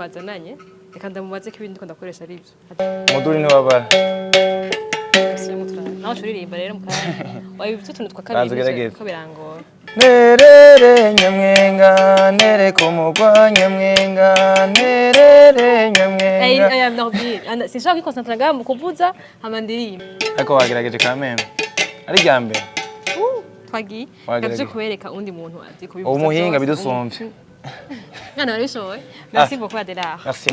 twazananye reka ndamubaze ko ibindi ko ndakoresha ari byo umuduri ni wabara nawe uririmba rero mukanya wabibutse utuntu twa kabiri ko birangora nerere nyamwenga nere kumugwa nyamwenga nerere nyamwenga sinshaka kwikonsantra ngaha mu kuvuza hama ndirimba ariko wagerageje kameme ari rya mbere twagiye gaje kubereka undi muntu azi kubivuza umuhinga bidusomvye mwana warabishoboye merci beaucoup Adela merci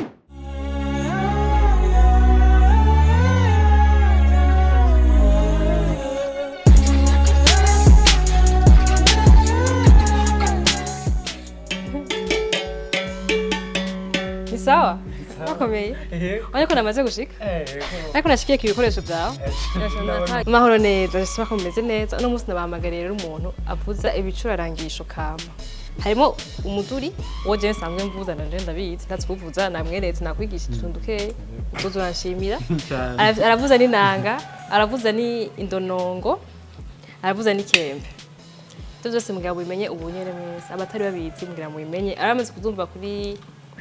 sawa wakomeye ariko namaze gushika ariko nashikiye ku bikoresho byawe mahoro neza sima ko meze neza no munsi nabahamagariye rero umuntu avuza ibicurarangisho kama harimo umuduri wo je nsanzwe mvuza nanje ndabizi ndatse kuvuza namweretse nakwigishije utunduke uvuza uranshimira aravuza n'inanga aravuza ni indonongo aravuza n'ikembe byose mugabo bimenye ubunyere mwese abatari babizi mugira mu bimenye aramaze kuzumva kuri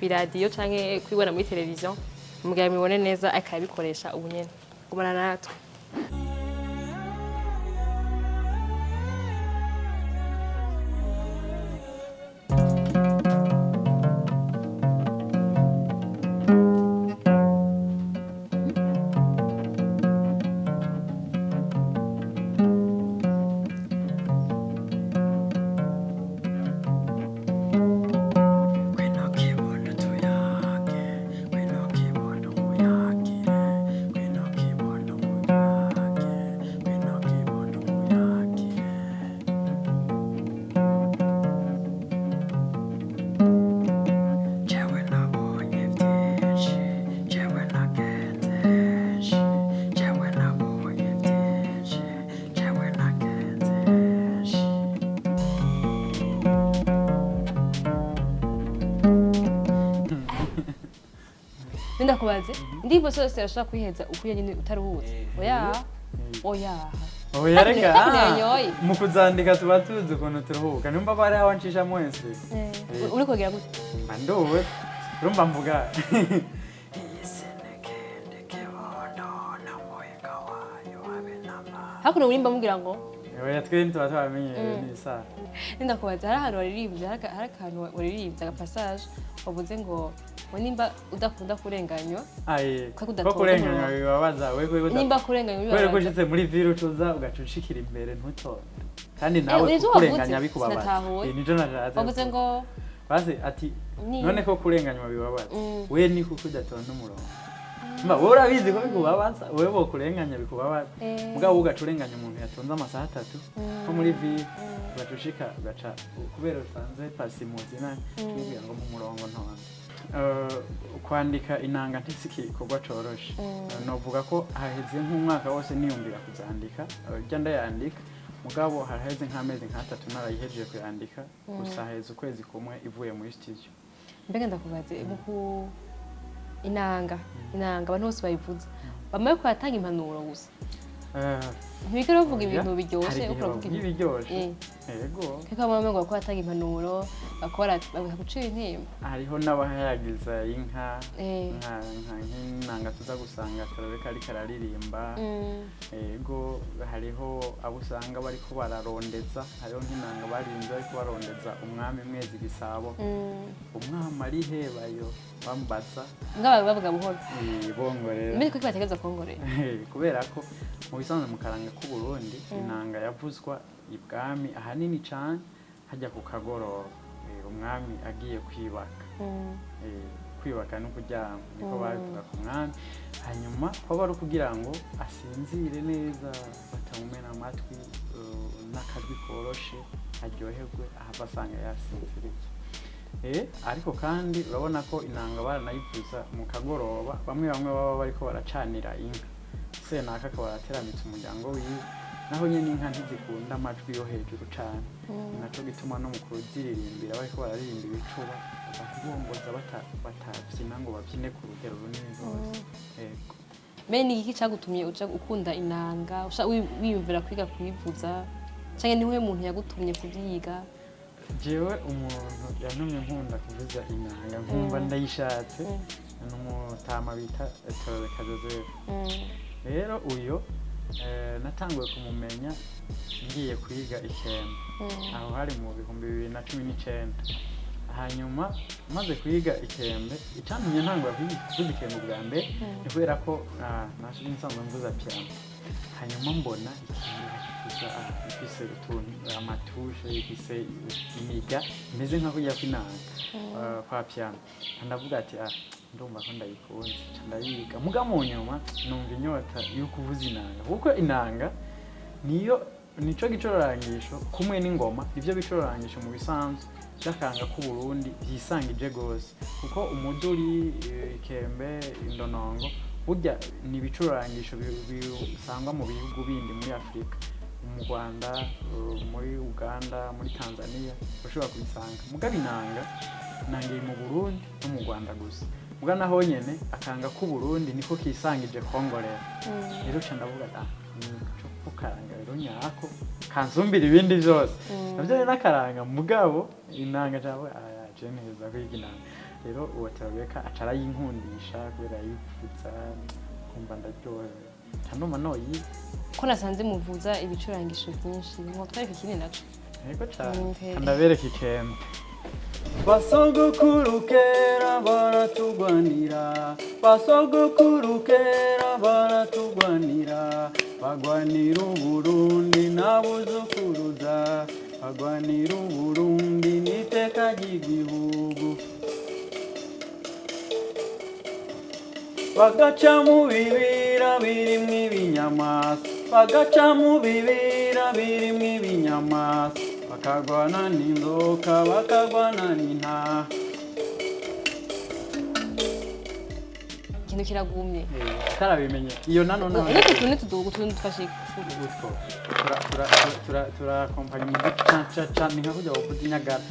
radio canke kwibona muri television mugira mibone neza akabikoresha ubunyene gumana natwe ndakubaze ndimbo sose yashaka kwiheza ukuye nyine utaruhutse oya rega mu kuzandika tuba tuzi ukuntu turuhuka nimba bari aho ncisha mwese uri kogera gute mba ndowe urumva mvuga hakuno urimba mugira ngo oya twende tuba twamenye nisa ndakubaze hari ahantu waririmbye hari akantu waririmbye agapassage wavuze ngo nimba udakunda kurenganywa ko kurenganywa bibabaza nimba kurenganywa bibabaza kubera ko ushitse muri ville ucuza ugacushikira imbere ntutonde kandi nawe kurenganya bikubabaza nijo nashatse wavuze ngo base ati none ko kurenganywa bibabaza we ni kuko udatonda umurongo mba urabizi ko bikubabaza wewe bo kurenganya bikubabaza mugabo ugacurenganya umuntu yatonze amasaha 3 ko muri ville ugacushika ugaca kubera usanze pasi muzina twibwira ngo mu murongo ntonde kwandika inanga ntisiki kogwa coroshe novuga ko haheze nk'umwaka wose niyumvira kuzandika rya ndayandika mugabo haraheze nk'amezi nk'atatu narayihejeje kuyandika gusa haheze ukwezi kumwe ivuye muri studio mbega ndakubaze muku inanga abantu bose bayivuza bamaye ko yatanga impanuro gusa ntibikere bavuga ibintu biryoshye uko bavuga ibintu biryoshye yego keka mama ngo ko yatanga impanuro bakora gucira intimba hariho n'abahayagiza inka nk'inanga tuza gusanga karareka ari kararirimba yego hariho abo usanga bariko bararondeza hariho nk'inanga barinze ariko barondeza umwami mwezi gisabo umwami ari hebayo bambaza ngaba bavuga buhoro bongorera mbere ko bategeza kongorera kubera ko mu bisanzwe mu karanga k'u Burundi inanga yavuzwa ibwami ahanini cyane hajya ku kagoroba umwami agiye kwibaka no kuryama niko babivuga ku mwami hanyuma ko bari kugira ngo asinzire neza batamumena amatwi n'akajwi koroshe aryoherwe ahava asanga yasinziriye ariko kandi urabona ko inanga baranayivuza mu kagoroba bamwe baba bariko baracanira inka senaka akaba yarateramitse umuryango wiwe naho nyene inka ntizikunda amajwi yo hejuru cane naco gituma no mu kuziririmbira bariko bararirimba ibicuba bakibongoza batavyina ngo bavyine ku rugero runini rwose yego Meni iki cagutumye uca ukunda inanga wiyumvira kwiga kuyivuza canke niwe muntu yagutumye kuvyiga jewe umuntu yantumye nkunda kuvuza inanga nkumva ndayishatse n'umutama bita Torobeka Joseph rero uyo natanguye kumumenya ngiye kwiga ikembe aho hari mu 2019 hanyuma maze kwiga ikembe icyantumye ntangura kuvuza ikembe bwa mbere ni kubera ko nashimye nsanzwe mvuza piano hanyuma mbona ifise utuntu amatushe ifise imiga imeze nka kujya kwinanga kwa piano ndavuga ati ndumva ko ndayikunze ndayiga muga mu nyuma numva inyota yo kuvuza inanga kuko inanga nico gicorangisho kumwe n'ingoma ivyo bicorangisho mu bisanzwe cyakanga ku Burundi byisangije gose kuko umuduri ikembe indonongo burya ni bicurangisho bisangwa mu bihugu bindi muri Afrika mu Rwanda muri Uganda muri Tanzania ushobora kubisanga muga inanga nangiye mu Burundi no mu Rwanda gusa muga naho nyene akanga ku Burundi niko kisangije Kongolera rero ndavuga cyo karanga rero nyako kanzumbira ibindi byose navyo n'akaranga mugabo inanga cyangwa jeneza kwiginanga rero uwo Torobeka acara yinkundisha kubera yipfutsa kumva ndaryohewe cyangwa noyi ko nasanze muvuza ibicurangisho byinshi ngo twereke ikindi naco yego cyane ndabereka ikembe basogokuru kera baratugwanira basogokuru kera baratugwanira bagwanira Uburundi nabuzukuruza bagwanira Uburundi niteka ry'igihugu bagaca mu bibira birimwo ibinyamaswa bagaca mu bibira birimwo ibinyamaswa bakagwana n'inzoka bakagwana n'intaha ikintu kiragumye tarabimenye iyo nano ariko tunne tudugu tunne dufashe utwo tura kompanya mu cha ni nkakuja wavuza inyagara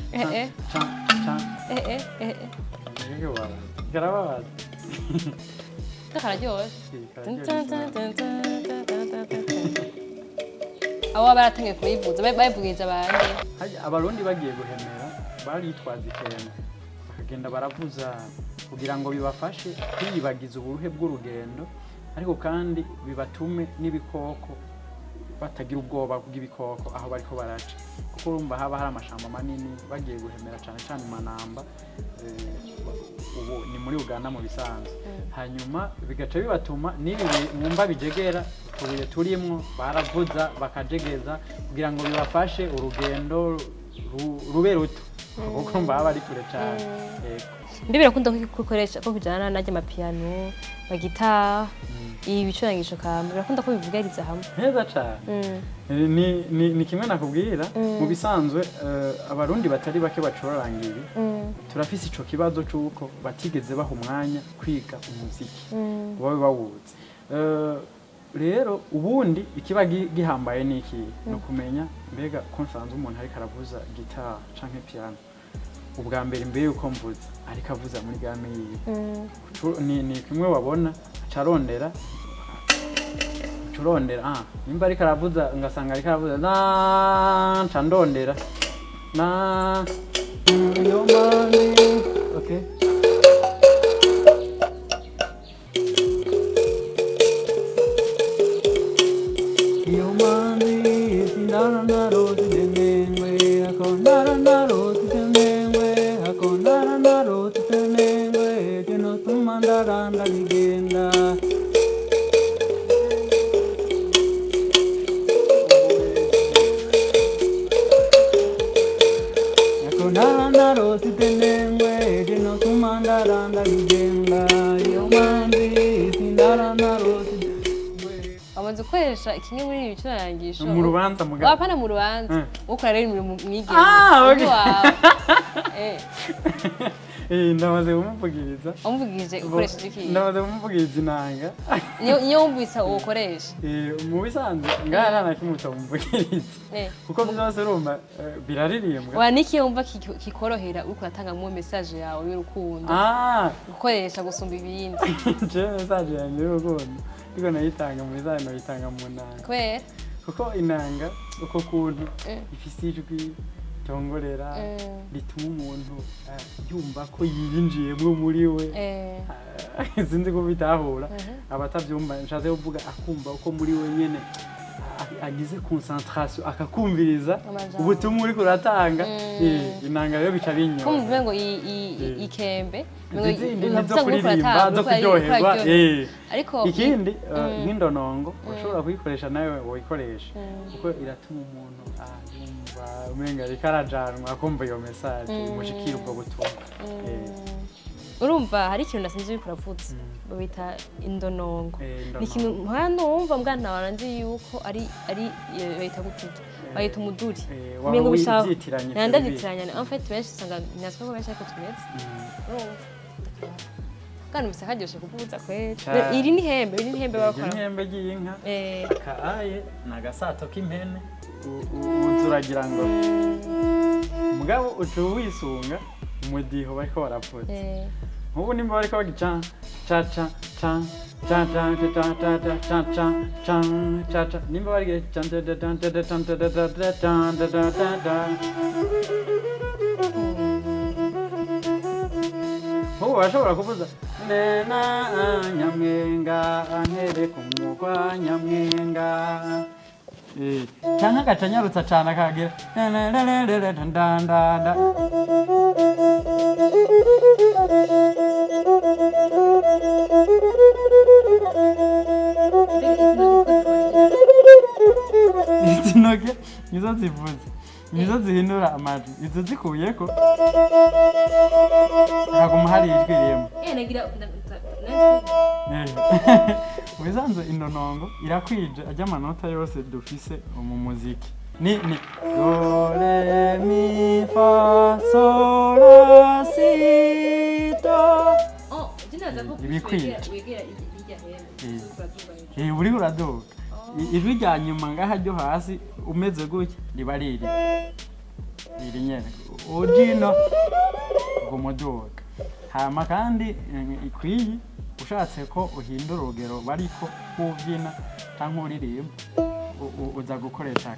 yego baba garabaza kararyoshye abo baratangiye kuyivuza bayivugiza abandi abarundi bagiye guhemera baritwaza ikembe bakagenda baravuza kugira ngo bibafashe kwiyibagiza uburuhe bw'urugendo ariko kandi bibatume n'ibikoko batagira ubwoba bw'ibikoko aho bariko baraca kuko urumva haba hari amashamba manini bagiye guhemera cyane cyane Manamba ubu ni muri Uganda mu bisanzwe hanyuma bigaca bibatuma nibi mwumva bijegera tubuye turimwo baravuza bakajegeza kugira ngo bibafashe urugendo rube ruto kuko urumva haba ari kure cyane mbe birakunda gukoresha ko kujana n'ajya amapiano bagita ibicurangisho kamwe birakunda ko bivugariza hamwe neza cyane ni kimwe nakubwira mu bisanzwe abarundi batari bake bacorangira turafise ico kibazo cyuko batigeze baha umwanya kwiga umuziki babe bawuzi rero ubundi ikiba gihambaye niki no kumenya mbega ko nsanze umuntu ari karavuza guitar canke piano ubwa mbere yuko mvuza ariko avuza muri game yiwe ni kimwe wabona acarondera nimba ariko aravuza ngasanga ariko aravuza nca ndondera yo mani okay yo mani sindana na rose demengwe akondara na rose demengwe akondara na rose demengwe kino tumandara ndagenda akondara rose demengwe kino tumandara ndagenda yo mani sindana na rose amaze gukoresha ikinye muri ibi bicurangisho mu rubanza mugabo wapana mu rubanza ukora rero muri mwigenge ndamaze kumuvugiriza umuvugirije ukoresheje iki ndamaze kumuvugiriza inanga niyo wumvise ukoresha mu bisanzwe ngana nakimutsa umuvugiriza kuko byose urumva biraririmbwa waniki wumva kikorohera uko yatanga mu message yawe y'urukundo gukoresha gusumba ibindi je message yanjye y'urukundo iko nayitanga mu bizano yitanga mu nanga kwera kuko inanga uko kuntu ifise ijwi ritongorera rituma umuntu yumva ko yiyinjiyemo muri we sinzi ko bitahura abatavyumva nshatse kuvuga akumva uko muri we nyene agize concentration akakumviriza ubutumwa uri kuratanga inanga rero bica binyo kumva ngo ikembe ngo kuririmba zo kuryoherwa ariko ikindi nk'indonongo ushobora kuyikoresha nawe woyikoresha kuko iratuma umuntu yumva umenga rikarajanwa akumva iyo message mushikira ubwo butumwa urumva hari ikintu nasinzi uri kuravutse babita indonongo ni ikintu hano wumva mbwana waranzi yuko ari bayita gutuje bayita umuduri mengo bishaho ndanditiranya en fait benshi usanga nyaswa ko benshi ariko tumeze urumva kandi bisa karyoshe kuvuza kwete iri ni hembe bakora ihembe y'inka kaaye nagasato k'impene uzuragira ngo mugabo ucu wisunga umudiho bariko barapfutse ubu nimba bariko bagica cha cha cha cha cha cha cha cha cha cha cha cha nimba barige cha cha cha cha cha cha cha cha cha ubu bashobora kuvuza nena nyamwenga antere kumugwa nyamwenga cyangwa agacanyarutsa cyane akagira izi ntoke nizo zivuze nizo zihindura amajwi izo zikuyeko haguma hari ijwi rimwe wisanzwe indonongo irakwije ajya amanota yose dufise mu muziki ni do re mi fa sol la si do ibikwije uri uraduka ijwi rya nyuma ngaha ryo hasi umeze gutya riba riri nyene ujino gumuduka hama kandi ikwiye ushatse ko uhindura urugero bariko kuvyina canke uririmba uza gukoresha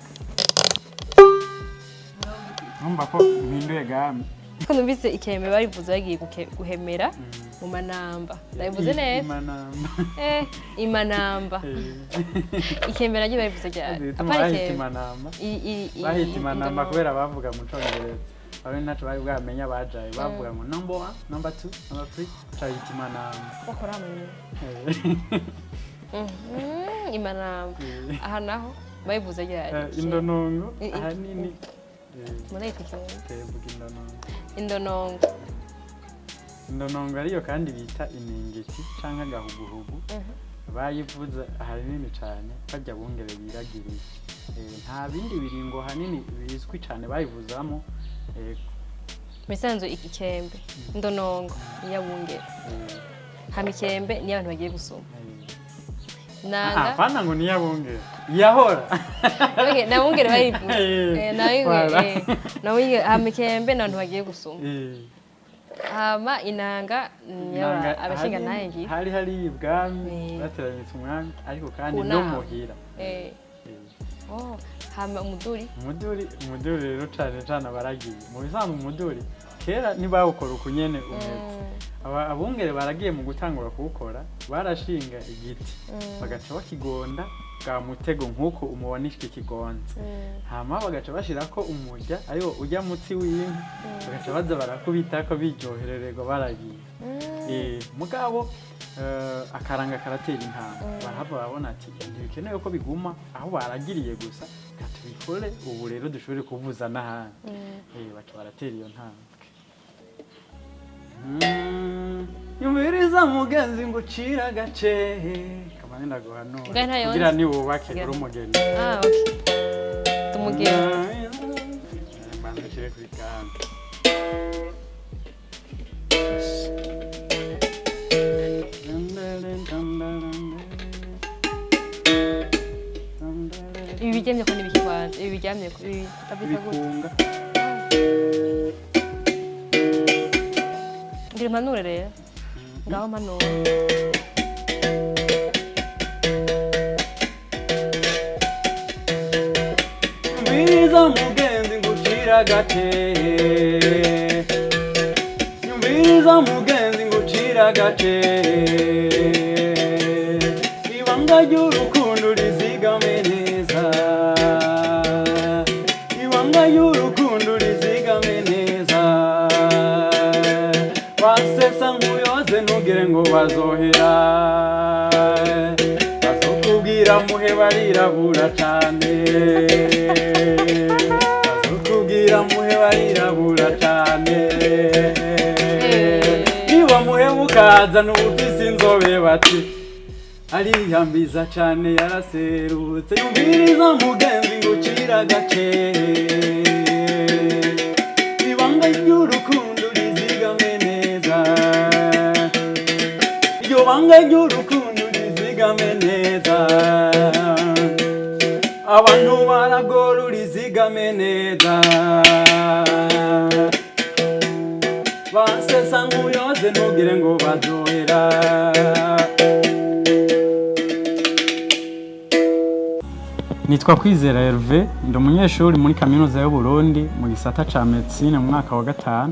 numva ko mpinduye game ko numvise ikembe barivuze bagiye guhemera mu manamba ndabivuze neza imanamba ikembe nagiye barivuze apari bahita imanamba kubera bavuga mu Congereza abe nacu bari bwamenya bajaye bavuga ngo number 1 number 2 number 3 chayita imanamba bakora imanamba aha naho bayivuze indonongo ahanini murayita indonongo ariyo kandi bita inengeti canke agahuguhugu bayivuza ahanini cane bajya bungere biragiriye nta bindi biringo hanini bizwi cane bayivuzamo misanzo ikembe indonongo iyabungere hamikembe ni abantu bagiye gusoma nanga fana ngo niyabungere yahora nabungere bayivuze nawe hamikembe n'abantu bagiye gusoma hama inanga abashinga naye ngiye hari ibwami bateranyitse umwami ariko kandi no muhira hama umuduri rero cane baragiye mu bisanzwe umuduri kera ntibawukora uko nyene umeze abungere baragiye mu gutangura kuwukora barashinga igiti bagaca bakigonda bwa mutego nk'uko umubona iki kigonze hama bagaca bashirako umurya ariwo ujya mutsi w'inka bagaca baza barakubitako biryoherererwa baragiye mugabo akaranga karatera intambwe barahava babona ati ntibikenewe ko biguma aho baragiriye gusa katubikore ubu rero dushobore kuvuza n'ahandi baca baratera iyo ntambwe nyumviriza mugenzi ngo ucira agace kamane ndaguhanura kugira ni wubake uri umugeni umugeni mbanza nshire kuri kanda ibi bigemye ko n'ibikwanze ibi bigemye ko ibi bikunga ngira manure rero ngaho manure biza mugenzi ngo ucira ngucira gake nyumviriza mugenzi ngucira gake ibanga ry'urukundo rizigame neza ibanga ry'urukundo rizigame neza wasesa nkuyoze ntugire ngo bazohera bazokubwira muhe barirabura cane bazokubwira muhe barirabura cane niba muhe mukaza n'ubufise inzobe bati ariyambiza cane yaraserutse yumviriza mugenzi ngucira gake ibanga ry'urukundo rizigame neza iryo banga ry'urukundo rizigame neza abantu baragora urizigame neza basesa nkuyoze ntugire ngo bazohera Nitwa Kwizera Herve ndi umunyeshuri muri kaminuza y'u Burundi mu gisata ca medicine mu mwaka wa 5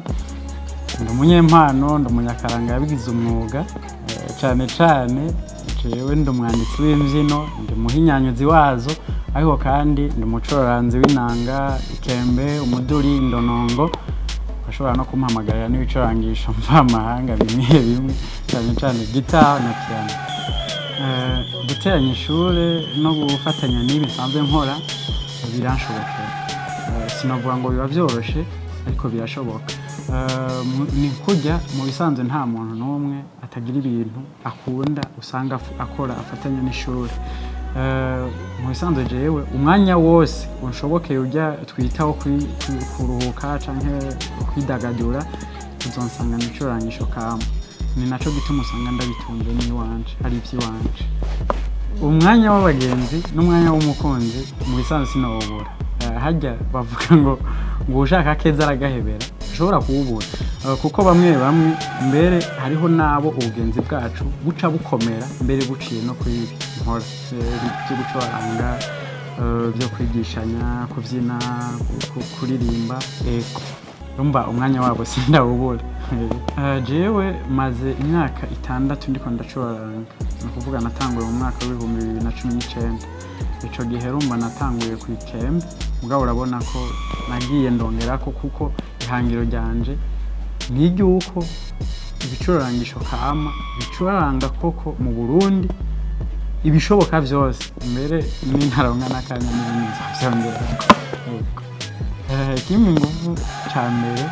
ndi umunyempano ndi umunyakaranga yabigize umwuga cyane jewe ndi umwanditsi w'imbyino ndi muhinyanyuzi wazo ariko kandi ndi umucuraranzi w'inanga ikembe umuduri indonongo bashobora no kumpamagarira n'ibicurangisho mvamahanga bimwe bimwe cyane gitari na piano guteranya ishure no gufatanya n'ibi nsanzwe nkora biranshobokera sinavuga ngo biba byoroshe ariko birashoboka ni kujya mu bisanzwe nta muntu n'umwe atagira ibintu akunda usanga akora afatanya n'ishure mu bisanzwe jewe umwanya wose unshobokeye ujya twitaho kuruhuka canke kwidagadura uzonsanga nicurangisho kama ni naco gituma usanga ndabitunze n'iwanje hari ivy'iwanje umwanya w'abagenzi n'umwanya w'umukunzi mu bisanzwe sinawubura hajya bavuga ngo ushaka keza aragahebera ushobora kuwubura kuko bamwe mbere hariho nabo ubugenzi bwacu buca bukomera mbere buciye no kwibi nkora byo gucuranga byo kwigishanya kubyina kuririmba eko rumba umwanya wabo sindawubura jewe maze imyaka 6 ndiko ndacuranga no kuvuga natanguye mu mwaka wa 2019 ico gihe rumba natanguye ku ikembe mugabo urabona ko nagiye ndongerako kuko ihangiro ryanje n'iryuko ibicurangisho kama bicuranga koko mu Burundi ibishoboka byose mbere n'intaronga nakanya n'ibintu byongera kimwe nguvu cyambere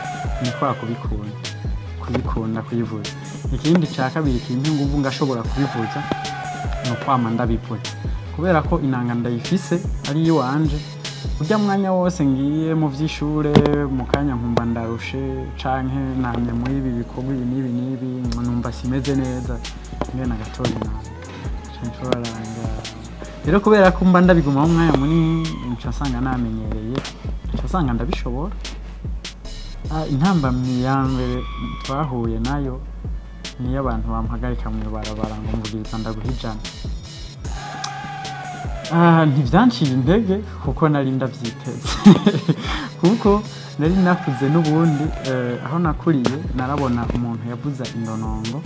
ni kwa kubikunda kuyivuza ikindi cya kabiri kimwe nguvu ngashobora kubivuza no kwama ndabivuza kubera ko inanga ndayifise ari yo wanje ujya mwanya wose ngiye mu vy'ishure mu kanya nkumva ndarushe canke namye muri ibi bikorwa nibi numva simeze neza ngena gatori nshoranga rero kubera ko mba ndabiguma mu mwanya munini ncasanga namenyereye ncasanga ndabishobora intambamyi ya mbere twahuye nayo niyo abantu bampagarika mu barabara ngo mvugiriza ndaguhijana ntivyanciye intege kuko nari ndavyiteze kuko nari nakuze n'ubundi aho nakuriye narabona umuntu yavuza indonongo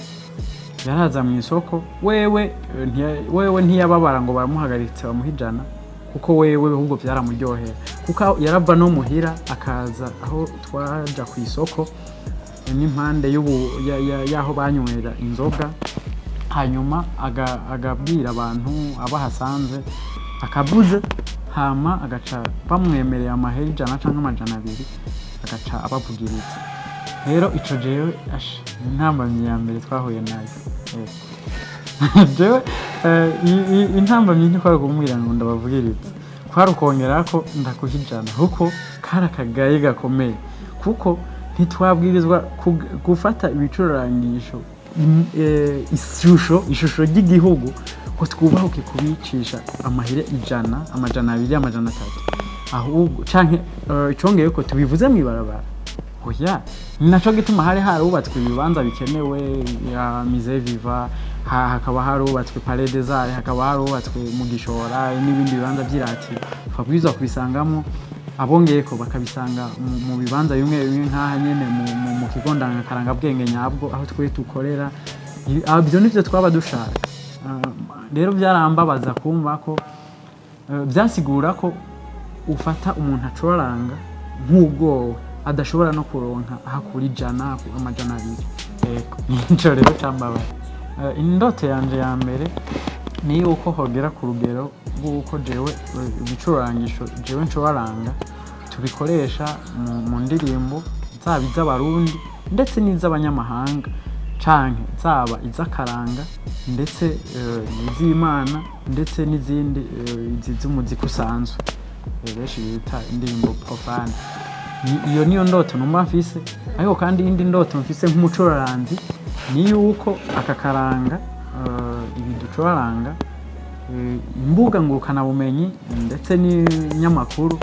yaraza mu isoko wewe ntiyababara ngo baramuhagaritse bamuhijana kuko wewe ahubwo byaramuryohera kuko yarava no muhira akaza aho twaja ku isoko n'impande y'aho banywera inzoga hanyuma agabwira abantu abahasanze akabuze hama agaca bamwemereye amahera 100 canke 200 agaca abavugiriza rero ico jewe intambamyi ya mbere twahuye nayo jewe intambamyi ntikwari kumubwira ngo ndabavugiriza kwari ukongerako ndakuhijana kuko kari akagaye gakomeye kuko ntitwabwirizwa gufata ibicurangisho ishusho ry'igihugu ko twubahuke kubicisha amahire 100 amajana 2 amajana 3 ahubwo canke icongeye ko tubivuze mwibarabara oya ninaco gituma hari harubatswe ibibanza bikenewe ya Musée Viva hakaba harubatswe Palais des Arts hakaba harubatswe mu Gishora n'ibindi bibanza by'iratiro twabwirizwa kubisangamo abongeye ko bakabisanga mu bibanza bimwe bimwe nk'aha nyene mu kigo ndangakaranga bwenge nyabwo aho twe tukorera. Ibyo nivyo twaba dushaka. Rero byarambabaza kumva ko byasigura ko ufata umuntu acuranga nk'ubwowe adashobora no kuronka ahakura ijana amajana abiri. Nico rero cyambabaza. Indoto yanje ya mbere ni uko hogera ku rugero rw'uko jewe ibicurangisho jewe ncuranga tubikoresha mu ndirimbo zaba iz'abarundi ndetse n'iz'abanyamahanga canke zaba iz'akaranga ndetse n'iz'Imana ndetse n'izindi z'umuziki usanzwe benshi bita indirimbo profane. Iyo niyo ndoto numva mfise, ariko kandi indi ndoto mfise nk'umucuraranzi ni yuko akakaranga ibiducuranga imbuga ngurukana bumenyi ndetse n'inyamakuru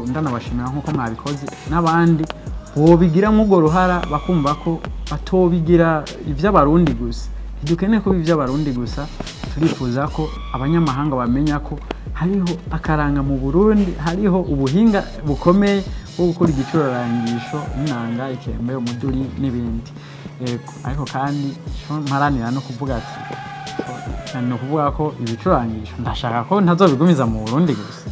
ndanabashimira nkuko mwabikoze n'abandi bobigira nk'ugo ruhara bakumva ko batobigira ivy'abarundi gusa. Ntidukeneye ko ivy'abarundi gusa, turifuza ko abanyamahanga bamenya ko hariho akaranga mu Burundi, hariho ubuhinga bukomeye bwo gukora igicurarangisho n'inanga, ikembe, umuduri n'ibindi. Ariko kandi mparanira no kuvuga ati no kuvuga ko ibicurangisho ndashaka ko ntazobigumiza mu Burundi gusa,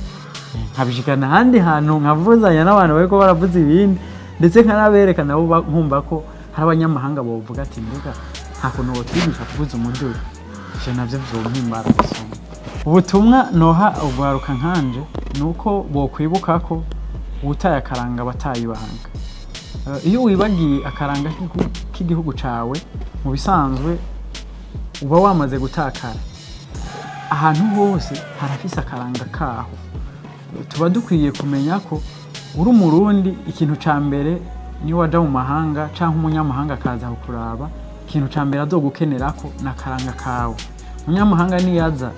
nkabishikana handi hantu nkavuzanya n'abantu bariko baravuza ibindi, ndetse nkanabereka nabo nkumva ko hari abanyamahanga bovuga ati mbega ntakuntu botwigisha kuvuza umuduri. Ivyo navyo vyompimbara gusoma. Ubutumwa noha ugwaruka nkanje nuko bokwibuka ko ubutaye akaranga batayibanga. Iyo wibagiye akaranga k'igihugu cawe mu bisanzwe uba wamaze gutakara. Ahantu hose harafise akaranga kaho. Tuba dukwiye kumenya ko uri umurundi, ikintu ca mbere ni waja mu mahanga canke umunyamahanga akaza kukuraba, ikintu ca mbere azogukenerako nakaranga kawe. Umunyamahanga niyaza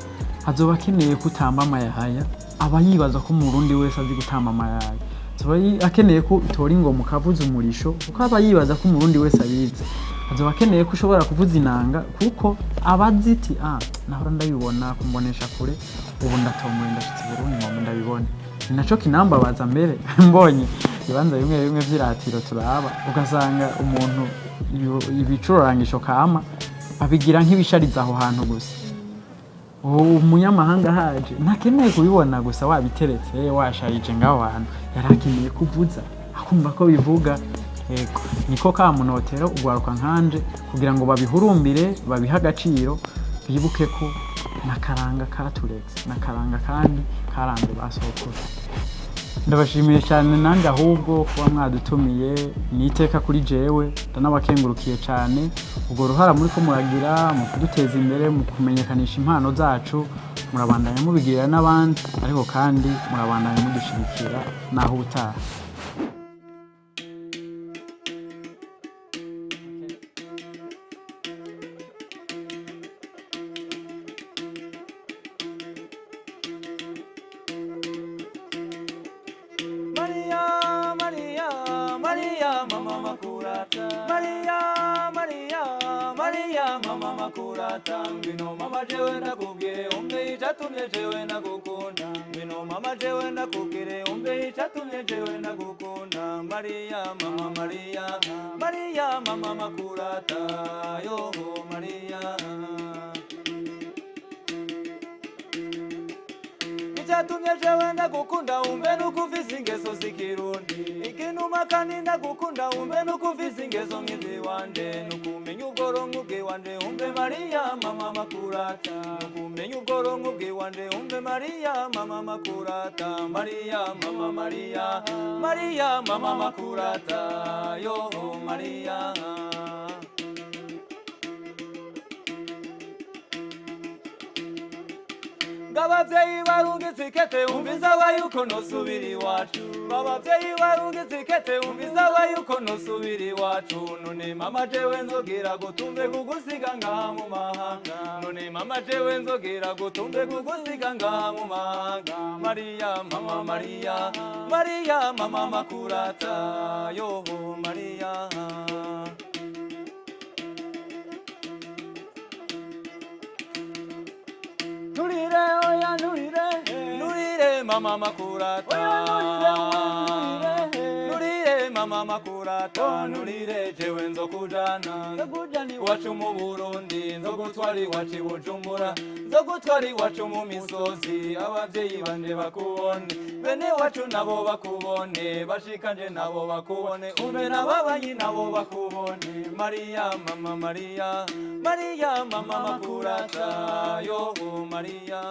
azoba akeneye kutamba amayaya, aba yibaza ko umurundi wese azi gutamba amayaya. Azoba akeneye ko utora ingoma ukavuza umurisho, kuko aba yibaza ko umurundi wese abizi. Azoba akeneye ko ushobora kuvuza inanga, kuko abazi iti nahora ndabibona kumbonesha kure, ubu ndatomboye ndashitse Burundi ngo ndabibone. Ni naco kinambabaza mbere mbonye ibibanza bimwe bimwe vy'iratiro turaba, ugasanga umuntu ibicurangisho kama abigira nk'ibishariza aho hantu gusa. Umunyamahanga haje ntakeneye kubibona gusa wabiteretse washarije ngaho hantu, yarakeneye kuvuza akumva ko bivuga. Niko kamunotero ugwaruka nkanje kugira ngo babihurumbire, babiha agaciro, bibuke ko nakaranga katuretse, nakaranga kandi karanze basokura. Ndabashimiye cyane nanje ahubwo kuba mwadutumiye, niteka kuri jewe ndanabakengurukiye cyane ubwo ruhara muri ko muragira mu kuduteza imbere, mu kumenyekanisha impano zacu. Murabandanya mubigirira n'abandi, ariko kandi murabandanya mudushigikira naho utaha. Ngwino mama jewe nakubwire umbe icatumye jewe nagukunda. Ngwino mama jewe nakubwire umbe icatumye jewe nagukunda. Maria mama Maria, Maria mama makurata, yo Maria. Icatumye jewe nagukunda umbe nukufise ingeso z'ikirundi. Ikinuma kandi nagukunda umbe nukufise ingeso nk'izi wanje. Nukumenya ubworonko bwe wanje umbe Maria mama makurata. Nukumenya ubworonko bwe wanje umbe Maria mama makurata. Maria mama Maria, Maria mama makurata, yo Maria. Abavyeyi barungitse ikete umviza wa yuko nosubira iwacu. Abavyeyi barungitse ikete umviza wa yuko nosubira iwacu. None mama jewe nzogera gutumbe kugusiga ngaha mu mahanga. None mama jewe nzogera gutumbe kugusiga ngaha mu mahanga. Maria mama Maria, Maria mama makurata, yo Maria. Nurire oya nurire, nurire mama makurata nurire mama makurata nurire jewe nzokujana iwacu mu Burundi nzogutwara iwacu i Bujumbura nzogutwara iwacu mu misozi abavyeyi banje bakubone bene wacu nabo bakubone bashikanje nabo bakubone umbe n'ababanyi nabo bakubone Maria mama Maria Maria mama makurata yo Maria